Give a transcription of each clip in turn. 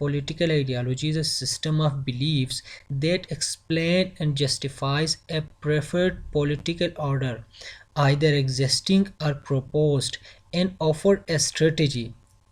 Political ideology is a system of beliefs that explain and justifies a preferred political order, either existing or proposed, and offer a strategy,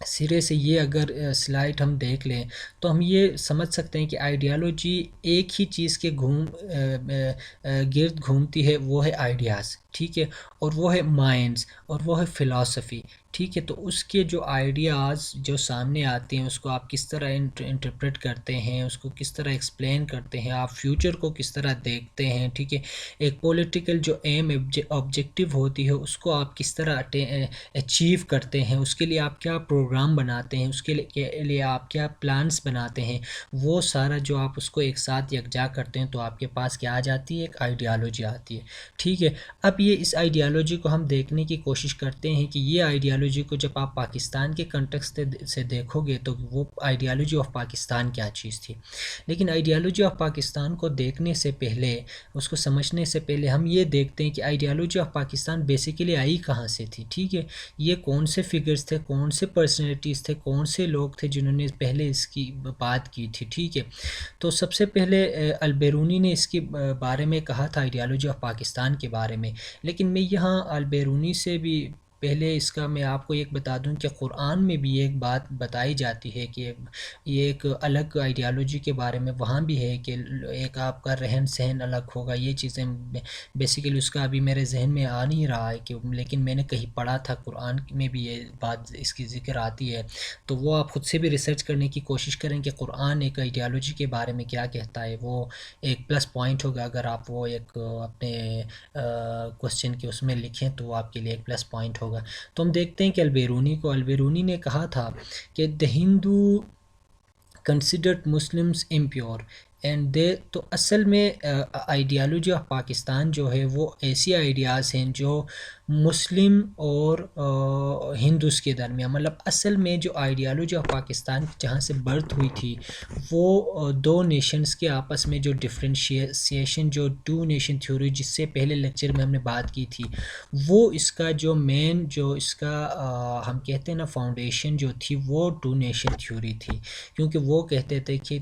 سرے سے یہ اگر slide ہم دیکھ لیں تو ہم یہ سمجھ سکتے ہیں کہ آئیڈیالوجی ایک ہی چیز کے گرد گھومتی ہے، وہ ہے آئیڈیاز، ٹھیک ہے، اور وہ ہے مائنڈز، اور وہ ہے فلاسفی، ٹھیک ہے۔ تو اس کے جو آئیڈیاز جو سامنے آتے ہیں اس کو آپ کس طرح انٹرپریٹ کرتے ہیں، اس کو کس طرح ایکسپلین کرتے ہیں، آپ فیوچر کو کس طرح دیکھتے ہیں، ٹھیک ہے، ایک پولیٹیکل جو ایم آبجیکٹیو ہوتی ہے اس کو آپ کس طرح اچیو کرتے ہیں، اس کے لیے آپ کیا پروگرام بناتے ہیں، اس کے لیے آپ کیا پلانس بناتے ہیں، وہ سارا جو آپ اس کو ایک ساتھ یکجا کرتے ہیں تو آپ کے پاس کیا آ جاتی ہے، ایک آئیڈیالوجی آتی ہے، ٹھیک ہے۔ اب یہ اس آئیڈیالوجی کو ہم دیکھنے کی کوشش کرتے ہیں کہ یہ آئیڈیالوجی کو جب آپ پاکستان کے کنٹیکسٹ سے دیکھو گے تو وہ آئیڈیالوجی آف پاکستان کیا چیز تھی، لیکن آئیڈیالوجی آف پاکستان کو دیکھنے سے پہلے، اس کو سمجھنے سے پہلے ہم یہ دیکھتے ہیں کہ ideology of Pakistan basically I کہاں سے تھی، ٹھیک ہے، یہ کون سے فگرز تھے، کون سے پرسنالٹیز تھے، کون سے لوگ تھے جنہوں نے پہلے اس کی بات کی تھی، ٹھیک ہے۔ تو سب سے پہلے البیرونی نے اس کے بارے میں کہا تھا آئیڈیالوجی آف پاکستان کے بارے میں، لیکن میں یہاں البیرونی سے بھی پہلے اس کا میں آپ کو ایک بتا دوں کہ قرآن میں بھی ایک بات بتائی جاتی ہے کہ یہ ایک الگ آئیڈیالوجی کے بارے میں وہاں بھی ہے کہ ایک آپ کا رہن سہن الگ ہوگا، یہ چیزیں بیسیکلی اس کا ابھی میرے ذہن میں آ نہیں رہا ہے کہ، لیکن میں نے کہیں پڑھا تھا قرآن میں بھی یہ بات اس کی ذکر آتی ہے، تو وہ آپ خود سے بھی ریسرچ کرنے کی کوشش کریں کہ قرآن ایک آئیڈیالوجی کے بارے میں کیا کہتا ہے، وہ ایک پلس پوائنٹ ہوگا اگر آپ وہ ایک اپنے کوسچن کے اس میں لکھیں تو وہ آپ کے لیے ایک پلس پوائنٹ ہوگا۔ تو ہم دیکھتے ہیں کہ البیرونی نے کہا تھا کہ the Hindu considered Muslims impure and they, تو اصل میں آئیڈیالوجی آف پاکستان جو ہے وہ ایسی آئیڈیاز ہیں جو مسلم اور ہندوز کے درمیان، مطلب اصل میں جو آئیڈیالوجی آف پاکستان جہاں سے برتھ ہوئی تھی وہ دو نیشنز کے آپس میں جو ڈفرینشیشن، جو ٹو نیشن تھیوری جس سے پہلے لیکچر میں ہم نے بات کی تھی، وہ اس کا جو مین جو اس کا ہم کہتے ہیں نا فاؤنڈیشن جو تھی وہ ٹو نیشن تھیوری تھی، کیونکہ وہ کہتے تھے کہ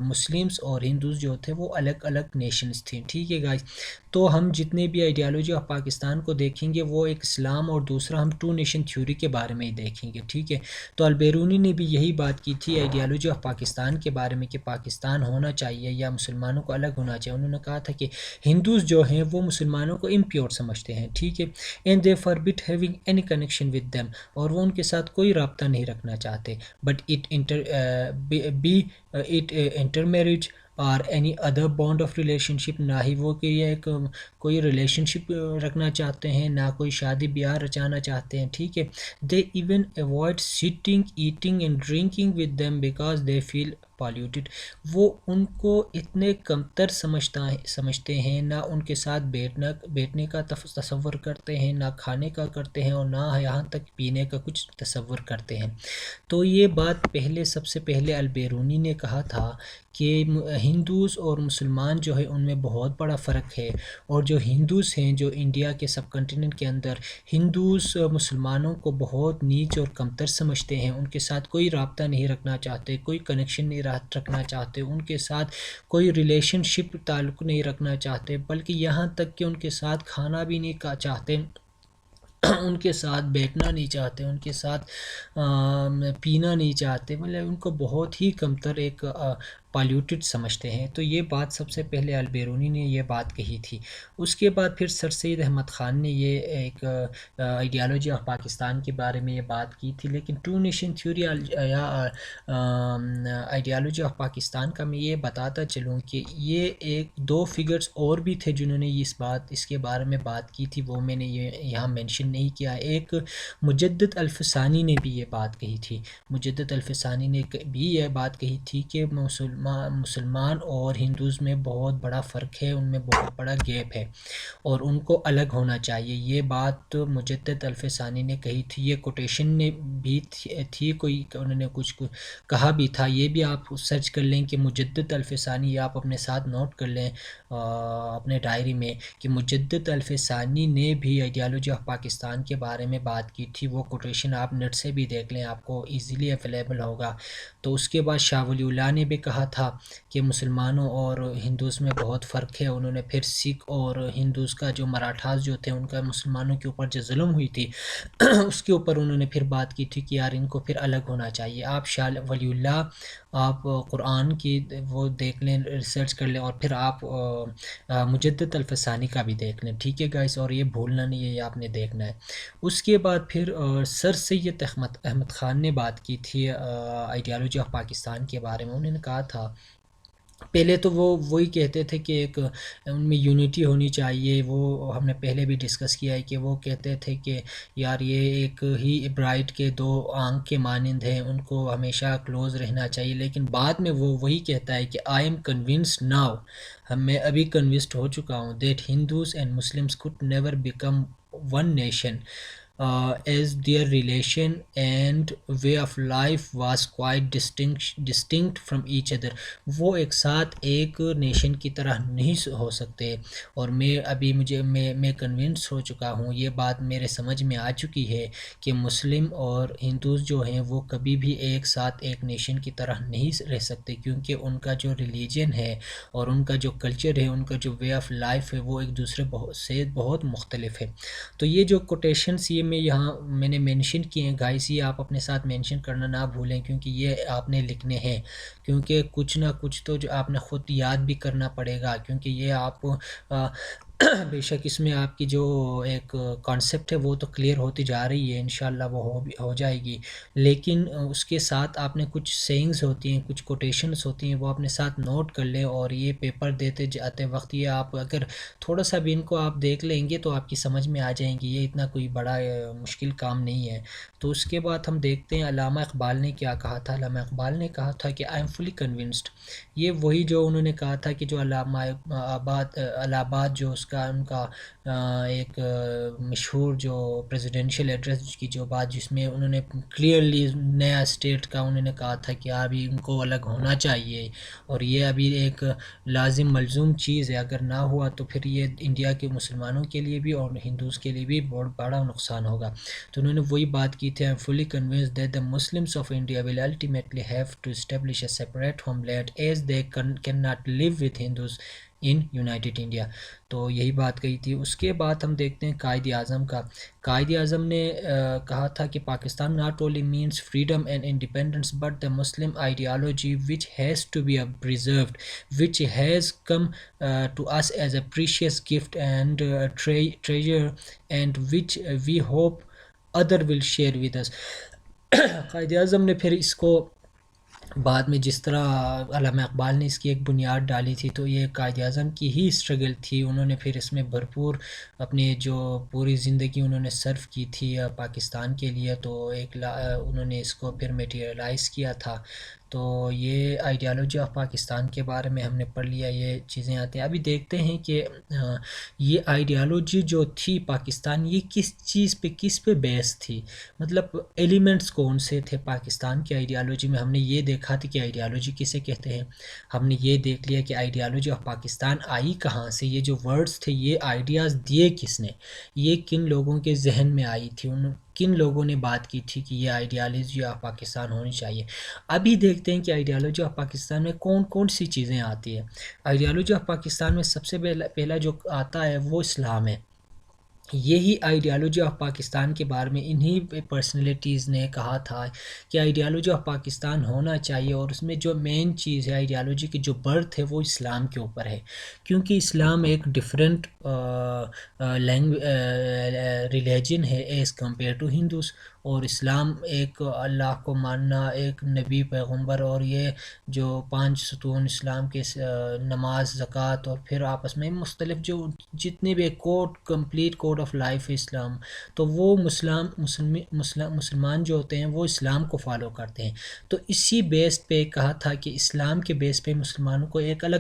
مسلمس اور ہندوز جو تھے وہ الگ الگ نیشنز تھیں، ٹھیک ہے گائز۔ تو ہم جتنے بھی آئیڈیالوجی آف پاکستان کو دیکھیں گے وہ ایک اسلام اور دوسرا ہم ٹو نیشن تھیوری کے بارے میں ہی دیکھیں گے، ٹھیک ہے۔ تو البیرونی نے بھی یہی بات کی تھی آئیڈیالوجی آف پاکستان کے بارے میں کہ پاکستان ہونا چاہیے یا مسلمانوں کو الگ ہونا چاہیے۔ انہوں نے کہا تھا کہ ہندوز جو ہیں وہ مسلمانوں کو امپیور سمجھتے ہیں، ٹھیک ہے، and they forbid having any connection with them, اور وہ ان کے ساتھ کوئی رابطہ نہیں رکھنا چاہتے، بٹ اٹ انٹر میرج اور any other bond of relationship, نہ ہی وہ کہ یہ ایک کوئی ریلیشن شپ رکھنا چاہتے ہیں، نہ کوئی شادی بیاہ رچانا چاہتے ہیں، ٹھیک ہے۔ They even avoid sitting eating and drinking with them because they feel polluted, وہ ان کو اتنے کمتر سمجھتے ہیں، نہ ان کے ساتھ بیٹھنے کا تصور کرتے ہیں، نہ کھانے کا کرتے ہیں، اور نہ یہاں تک پینے کا کچھ تصور کرتے ہیں۔ تو یہ بات سب سے پہلے البیرونی نے کہا تھا کہ ہندوز اور مسلمان جو ہے ان میں بہت بڑا فرق ہے، اور جو ہندوز ہیں جو انڈیا کے سب کنٹیننٹ کے اندر، ہندوز مسلمانوں کو بہت نیچ اور کمتر سمجھتے ہیں، ان کے ساتھ کوئی رابطہ نہیں رکھنا چاہتے، کوئی کنیکشن نہیں رکھنا چاہتے، ان کے ساتھ کوئی ریلیشن شپ تعلق نہیں رکھنا چاہتے، بلکہ یہاں تک کہ ان کے ساتھ کھانا بھی نہیں چاہتے، ان کے ساتھ بیٹھنا نہیں چاہتے، ان کے ساتھ پینا نہیں چاہتے، مطلب ان کو بہت ہی کمتر ایک پالیوٹڈ سمجھتے ہیں۔ تو یہ بات سب سے پہلے البیرونی نے یہ بات کہی تھی۔ اس کے بعد پھر سر سید احمد خان نے یہ ایک آئیڈیالوجی آف پاکستان کے بارے میں یہ بات کی تھی، لیکن ٹو نیشن تھیوری یا آئیڈیالوجی آف پاکستان کا میں یہ بتاتا چلوں کہ یہ ایک دو فگرز اور بھی تھے جنہوں نے اس کے بارے میں بات کی تھی، وہ میں نے یہاں مینشن نہیں کیا۔ ایک مجدد الفسانی نے بھی یہ بات کہی تھی، مجدد الفسانی نے بھی یہ بات کہی تھی کہ مسلمان اور ہندوز میں بہت بڑا فرق ہے، ان میں بہت بڑا گیپ ہے اور ان کو الگ ہونا چاہیے۔ یہ بات مجدد الفسانی نے کہی تھی، یہ کوٹیشن نے بھی تھی، کوئی انہوں نے کچھ کہا بھی تھا، یہ بھی آپ سرچ کر لیں کہ مجدد الفسانی، یا آپ اپنے ساتھ نوٹ کر لیں اپنے ڈائری میں کہ مجدد الفسانی نے بھی آئیڈیالوجی آف پاکستان کے بارے میں بات کی تھی۔ وہ کوٹیشن آپ نیٹ سے بھی دیکھ لیں، آپ کو ایزیلی اویلیبل ہوگا۔ تو اس کے بعد شاہ ولی اللہ نے بھی کہا تھا کہ مسلمانوں اور ہندوز میں بہت فرق ہے. انہوں نے پھر سکھ اور ہندوز کا جو مراٹھاز جو تھے ان کا مسلمانوں کے اوپر جو ظلم ہوئی تھی اس کے اوپر انہوں نے پھر بات کی تھی کہ یار ان کو پھر الگ ہونا چاہیے. آپ شاہ ولی اللہ آپ قرآن کی وہ دیکھ لیں, ریسرچ کر لیں, اور پھر آپ مجدد الفسانی کا بھی دیکھ لیں, ٹھیک ہے گائس, اور یہ بھولنا نہیں ہے, یہ آپ نے دیکھنا ہے. اس کے بعد پھر سر سید احمد خان نے بات کی تھی آئیڈیالوجی آف پاکستان کے بارے میں. انہوں نے کہا تھا پہلے تو وہ وہی کہتے تھے کہ ایک ان میں یونٹی ہونی چاہیے, وہ ہم نے پہلے بھی ڈسکس کیا ہے کہ وہ کہتے تھے کہ یار یہ ایک ہی برائٹ کے دو آنکھ کے مانند ہیں, ان کو ہمیشہ کلوز رہنا چاہیے. لیکن بعد میں وہ وہی کہتا ہے کہ آئی ایم کنونسڈ ناؤ, میں ابھی کنونسڈ ہو چکا ہوں, that Hindus and Muslims could never become one nation as their relation and way of life was quite distinct from each other. وہ ایک ساتھ ایک نیشن کی طرح نہیں ہو سکتے, اور میں کنونس ہو چکا ہوں, یہ بات میرے سمجھ میں آ چکی ہے کہ مسلم اور ہندوز جو ہیں وہ کبھی بھی ایک ساتھ ایک نیشن کی طرح نہیں رہ سکتے, کیونکہ ان کا جو ریلیجن ہے اور ان کا جو کلچر ہے, ان کا جو وے آف لائف ہے, وہ ایک دوسرے سے بہت مختلف ہے. تو یہ جو کوٹیشنس یہ میں نے مینشن کیے ہیں گائس, یہ آپ اپنے ساتھ مینشن کرنا نہ بھولیں, کیونکہ یہ آپ نے لکھنے ہیں, کیونکہ کچھ نہ کچھ تو جو آپ نے خود یاد بھی کرنا پڑے گا, کیونکہ یہ آپ بے شک اس میں آپ کی جو ایک کانسیپٹ ہے وہ تو کلیئر ہوتی جا رہی ہے, انشاءاللہ وہ ہو جائے گی. لیکن اس کے ساتھ آپ نے کچھ سینگز ہوتی ہیں, کچھ کوٹیشنز ہوتی ہیں, وہ اپنے ساتھ نوٹ کر لیں, اور یہ پیپر دیتے جاتے وقت یہ آپ اگر تھوڑا سا بھی ان کو آپ دیکھ لیں گے تو آپ کی سمجھ میں آ جائیں گی, یہ اتنا کوئی بڑا مشکل کام نہیں ہے. تو اس کے بعد ہم دیکھتے ہیں علامہ اقبال نے کیا کہا تھا. علامہ اقبال نے کہا تھا کہ آئی ایم فلی کنونسڈ, یہ وہی جو انہوں نے کہا تھا کہ جو علامہ الہ آباد جو اس کا ان کا ایک مشہور جو پریزیڈنشیل ایڈریس کی جو بات, جس میں انہوں نے کلیئرلی نیا اسٹیٹ کا انہوں نے کہا تھا کہ ابھی ان کو الگ ہونا چاہیے, اور یہ ابھی ایک لازم ملزوم چیز ہے, اگر نہ ہوا تو پھر یہ انڈیا کے مسلمانوں کے لیے بھی اور ہندوز کے لیے بھی بہت بڑا نقصان ہوگا. تو انہوں نے وہی بات کی تھی, I am fully convinced that the Muslims of India will ultimately have to establish a separate homeland as they cannot live with Hindus in United India. تو یہی بات کہی تھی. اس کے بعد ہم دیکھتے ہیں قائد اعظم کا. قائد اعظم نے کہا تھا کہ Pakistan not only means freedom and independence but the Muslim ideology which has to be preserved, which has come to us as a precious gift and treasure, and which we hope other will share with us. Quaid Azam نے پھر اس کو بعد میں جس طرح علامہ اقبال نے اس کی ایک بنیاد ڈالی تھی, تو یہ قائد اعظم کی ہی اسٹرگل تھی. انہوں نے پھر اس میں بھرپور اپنے جو پوری زندگی انہوں نے صرف کی تھی پاکستان کے لیے, تو انہوں نے اس کو پھر میٹیریلائز کیا تھا. تو یہ آئیڈیالوجی آف پاکستان کے بارے میں ہم نے پڑھ لیا, یہ چیزیں آتی ہیں. ابھی دیکھتے ہیں کہ یہ آئیڈیالوجی جو تھی پاکستان, یہ کس پہ بیس تھی, مطلب ایلیمنٹس کون سے تھے پاکستان کی آئیڈیالوجی میں. ہم نے یہ دیکھا تھا کہ آئیڈیالوجی کسے کہتے ہیں, ہم نے یہ دیکھ لیا کہ آئیڈیالوجی آف پاکستان آئی کہاں سے, یہ جو ورڈز تھے یہ آئیڈیاز دیے کس نے, یہ کن لوگوں کے ذہن میں آئی تھی, کن لوگوں نے بات کی تھی کہ یہ آئیڈیالوجی آف پاکستان ہونی چاہیے. ابھی دیکھتے ہیں کہ آئیڈیالوجی آف پاکستان میں کون کون سی چیزیں آتی ہیں. آئیڈیالوجی آف پاکستان میں سب سے پہلا جو آتا ہے وہ اسلام ہے. یہی آئیڈیالوجی آف پاکستان کے بارے میں انہی پرسنلٹیز نے کہا تھا کہ آئیڈیالوجی آف پاکستان ہونا چاہیے, اور اس میں جو مین چیز ہے آئیڈیالوجی کی جو برتھ ہے وہ اسلام کے اوپر ہے, کیونکہ اسلام ایک ڈفرینٹ ریلیجن ہے ایز کمپیئر ٹو ہندوز, اور اسلام ایک اللہ کو ماننا, ایک نبی پیغمبر, اور یہ جو 5 ستون اسلام کے نماز, زکوٰۃ, اور پھر آپس میں مختلف جو جتنے بھی کمپلیٹ کوڈ آف لائف ہے اسلام, تو وہ مسلمان جو ہوتے ہیں وہ اسلام کو فالو کرتے ہیں. تو اسی بیس پہ کہا تھا کہ اسلام کے بیس پہ مسلمانوں کو ایک الگ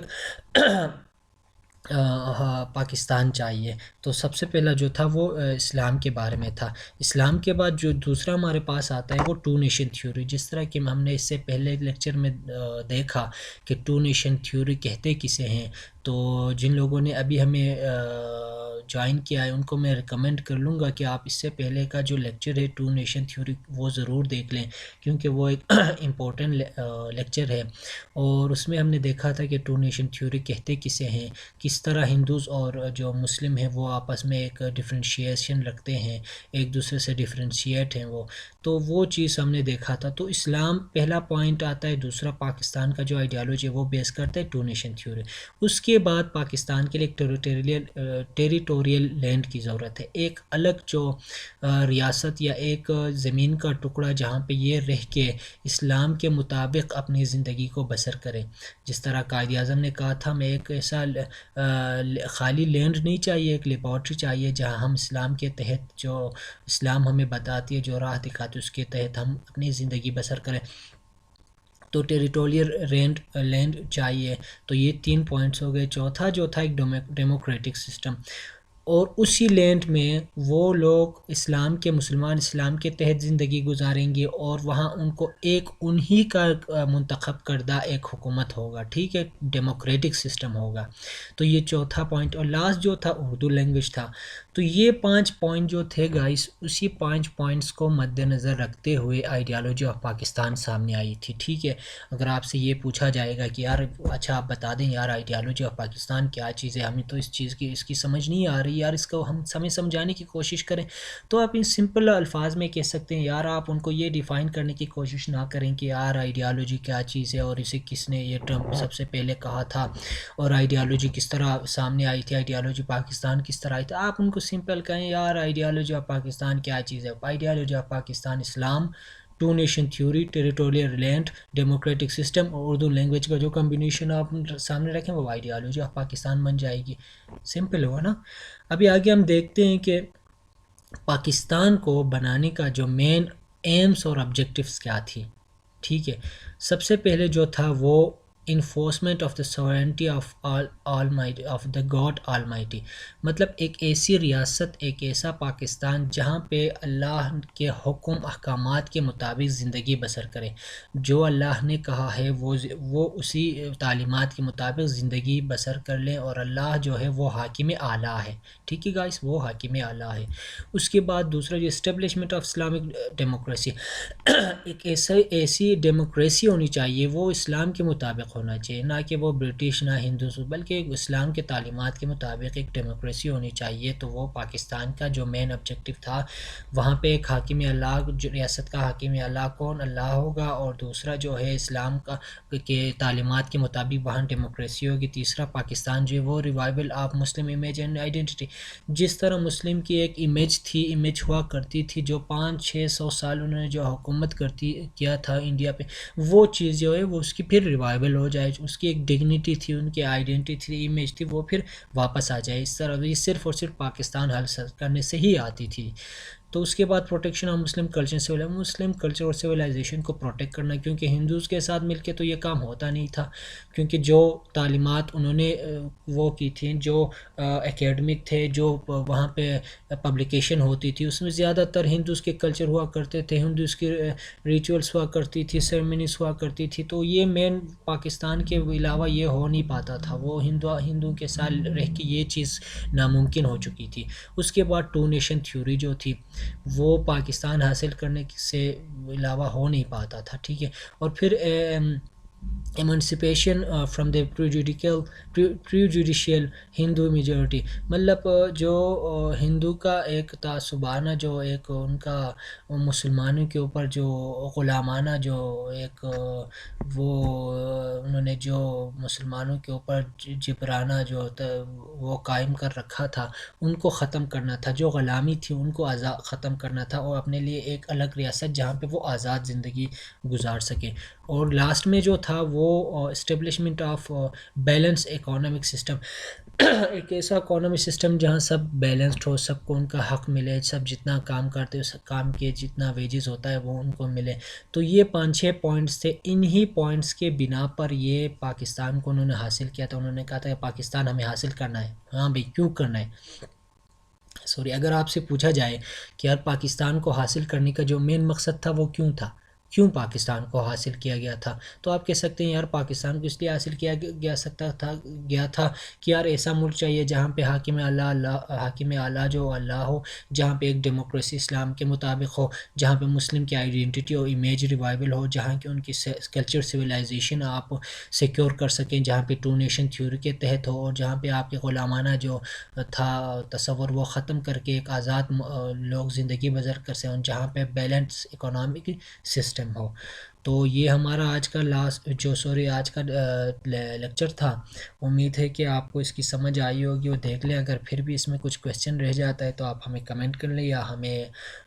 پاکستان چاہیے. تو سب سے پہلا جو تھا وہ اسلام کے بارے میں تھا. اسلام کے بعد جو دوسرا ہمارے پاس آتا ہے وہ ٹو نیشن تھیوری, جس طرح کہ ہم نے اس سے پہلے لیکچر میں دیکھا کہ ٹو نیشن تھیوری کہتے کسے ہیں. تو جن لوگوں نے ابھی ہمیں جوائن کیا ہے ان کو میں ریکمینڈ کر لوں گا کہ آپ اس سے پہلے کا جو لیکچر ہے ٹو نیشن تھیوری وہ ضرور دیکھ لیں، کیونکہ وہ ایک امپورٹنٹ لیکچر ہے، اور اس میں ہم نے دیکھا تھا کہ ٹو نیشن تھیوری کہتے کسے ہیں، کس طرح ہندوز اور جو مسلم ہیں وہ آپس میں ایک ڈفرینشیشن رکھتے ہیں، ایک دوسرے سے ڈفرینشیٹ ہیں وہ چیز ہم نے دیکھا تھا۔ تو اسلام پہلا پوائنٹ آتا ہے، دوسرا پاکستان کا جو آئیڈیالوجی ہے وہ بیس کرتا ہے ٹو نیشن تھیوری۔ اس کے بعد پاکستان کے لیے ایک ٹیریٹوریل لینڈ کی ضرورت ہے، ایک الگ جو ریاست یا ایک زمین کا ٹکڑا جہاں پہ یہ رہ کے اسلام کے مطابق اپنی زندگی کو بسر کریں۔ جس طرح قائد اعظم نے کہا تھا ہمیں ایک ایسا خالی لینڈ نہیں چاہیے، ایک لیبارٹری چاہیے جہاں ہم اسلام کے تحت جو اسلام ہمیں بتاتی ہے، جو راہ دکھاتی ہے، اس کے تحت ہم اپنی زندگی بسر کریں۔ تو ٹیریٹوریل لینڈ چاہیے، تو یہ 3 پوائنٹس ہو گئے۔ چوتھا جو تھا ایک ڈیموکریٹک سسٹم، اور اسی لینڈ میں وہ لوگ مسلمان اسلام کے تحت زندگی گزاریں گے، اور وہاں ان کو ایک انہی کا منتخب کردہ ایک حکومت ہوگا، ٹھیک ہے، ڈیموکریٹک سسٹم ہوگا۔ تو یہ چوتھا پوائنٹ، اور لاسٹ جو تھا اردو لینگویج تھا۔ تو یہ 5 پوائنٹ جو تھے گائس، اسی 5 پوائنٹس کو مد نظر رکھتے ہوئے آئیڈیالوجی آف پاکستان سامنے آئی تھی، ٹھیک ہے۔ اگر آپ سے یہ پوچھا جائے گا کہ یار اچھا آپ بتا دیں یار آئیڈیالوجی آف پاکستان کیا چیز ہے، ہمیں تو اس کی سمجھ نہیں آ رہی یار، اس کو ہمیں سمجھانے کی کوشش کریں، تو آپ ان سمپل الفاظ میں کہہ سکتے ہیں یار، آپ ان کو یہ ڈیفائن کرنے کی کوشش نہ کریں کہ یار آئیڈیالوجی کیا چیز ہے، اور اسے کس نے یہ ٹرم سب سے پہلے کہا تھا، اور آئیڈیالوجی کس طرح سامنے آئی تھی، آئیڈیالوجی پاکستان کس طرح آئی تھی۔ آپ ان کو سمپل کہیں یار آئیڈیالوجی آف پاکستان کیا چیز ہے، آئیڈیالوجی آف پاکستان اسلام، two nation theory, territorial land, democratic system, اور اردو لینگویج کا جو کمبینیشن آپ سامنے رکھیں وہ آئیڈیالوجی آف پاکستان بن جائے گی۔ سمپل ہوا نا۔ ابھی آگے ہم دیکھتے ہیں کہ پاکستان کو بنانے کا جو مین ایمز اور آبجیکٹیوز کیا تھی، ٹھیک ہے۔ سب سے پہلے جو تھا وہ enforcement of the sovereignty of the God all mighty, مطلب ایک ایسی ریاست، ایک ایسا پاکستان جہاں پہ اللہ کے حکم احکامات کے مطابق زندگی بسر کرے، جو اللہ نے کہا ہے وہ اسی تعلیمات کے مطابق زندگی بسر کر لیں، اور اللہ جو ہے وہ حاکم اعلیٰ ہے، ٹھیک ہے گائس، وہ حاکم اعلیٰ ہے۔ اس کے بعد دوسرا جو اسٹیبلشمنٹ آف اسلامک ڈیموکریسی، ایک ایسی ڈیموکریسی ہونی چاہیے، وہ اسلام کے مطابق ہونا چاہیے، نہ کہ وہ برٹش نہ ہندوز، بلکہ اسلام کے تعلیمات کے مطابق ایک ڈیموکریسی ہونی چاہیے۔ تو وہ پاکستان کا جو مین آبجیکٹیو تھا، وہاں پہ ایک حاکم اللہ، ریاست کا حاکم اللہ کون، اللہ ہوگا، اور دوسرا جو ہے اسلام کا کے تعلیمات کے مطابق وہاں ڈیموکریسی ہوگی۔ تیسرا پاکستان جو ہے وہ revival of Muslim image and identity, جس طرح مسلم کی ایک امیج ہوا کرتی تھی، جو 500-600 سال انہوں نے جو حکومت کیا تھا انڈیا پہ، وہ چیز جو ہے وہ اس کی پھر ریوائول ہو جائے، اس کی ایک ڈگنیٹی تھی، ان کی آئیڈینٹی تھی، امیج تھی، وہ پھر واپس آ جائے۔ اس طرح یہ صرف اور صرف پاکستان حاصل کرنے سے ہی آتی تھی۔ تو اس کے بعد پروٹیکشن آف مسلم کلچر اور سویلائزیشن کو پروٹیکٹ کرنا، کیونکہ ہندوز کے ساتھ مل کے تو یہ کام ہوتا نہیں تھا، کیونکہ جو تعلیمات انہوں نے وہ کی تھیں، جو اکیڈمک تھے، جو وہاں پہ پبلیکیشن ہوتی تھی، اس میں زیادہ تر ہندوز کے کلچر ہوا کرتے تھے، ہندوز کی ریچولس ہوا کرتی تھی، سیرمنیز ہوا کرتی تھی، تو یہ مین پاکستان کے علاوہ یہ ہو نہیں پاتا تھا، وہ ہندو کے ساتھ رہ کے یہ چیز ناممکن ہو چکی تھی۔ اس کے بعد ٹو نیشن تھیوری جو تھی وہ پاکستان حاصل کرنے سے علاوہ ہو نہیں پاتا تھا، ٹھیک ہے۔ اور پھر ایمانسپیشن فرام دا پریجوڈیشیل ہندو میجورٹی، مطلب جو ہندو کا ایک تعصبانہ، جو ایک ان کا مسلمانوں کے اوپر جو غلامانہ، جو ایک وہ انہوں نے جو مسلمانوں کے اوپر جبرانہ جو وہ قائم کر رکھا تھا، ان کو ختم کرنا تھا، جو غلامی تھی ان کو ختم کرنا تھا، اور اپنے لیے ایک الگ ریاست جہاں پہ وہ آزاد زندگی گزار سکے۔ اور لاسٹ میں جو تھا وہ establishment of balance economic system, ایک ایسا اکانومک سسٹم جہاں سب بیلنسڈ ہو، سب کو ان کا حق ملے، سب جتنا کام کرتے اس کام کے جتنا ویجز ہوتا ہے وہ ان کو ملے۔ تو یہ 5-6 پوائنٹس تھے، انہی پوائنٹس کے بنا پر یہ پاکستان کو انہوں نے حاصل کیا تھا۔ انہوں نے کہا تھا کہ پاکستان ہمیں حاصل کرنا ہے، ہاں بھئی کیوں کرنا ہے، اگر آپ سے پوچھا جائے کہ یار پاکستان کو حاصل کرنے کا جو مین مقصد تھا وہ کیوں تھا، کیوں پاکستان کو حاصل کیا گیا تھا. تو آپ کہہ سکتے ہیں یار پاکستان کو اس لیے حاصل کیا گیا تھا کہ یار ایسا ملک چاہیے جہاں پہ حاکم اعلیٰ جو اللہ ہو، جہاں پہ ایک ڈیموکریسی اسلام کے مطابق ہو، جہاں پہ مسلم کی آئیڈینٹی اور امیج ریوائول ہو، جہاں کہ ان کی کلچر سویلائزیشن آپ سیکیور کر سکیں، جہاں پہ ٹو نیشن تھیوری کے تحت ہو، اور جہاں پہ آپ کے غلامانہ جو تھا تصور وہ ختم کر کے ایک آزاد لوگ زندگی بسر کر سکیں، جہاں پہ بیلنس اکنامک سسٹم ہو. تو یہ ہمارا آج کا آج کا لیکچر تھا. امید ہے کہ آپ کو اس کی سمجھ آئی ہوگی، اور دیکھ لیں اگر پھر بھی اس میں کچھ کویسچن رہ جاتا ہے تو آپ ہمیں کمنٹ کر لیں یا ہمیں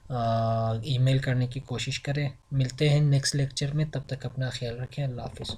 ای میل کرنے کی کوشش کریں. ملتے ہیں نیکسٹ لیکچر میں، تب تک اپنا خیال رکھیں. اللہ حافظ.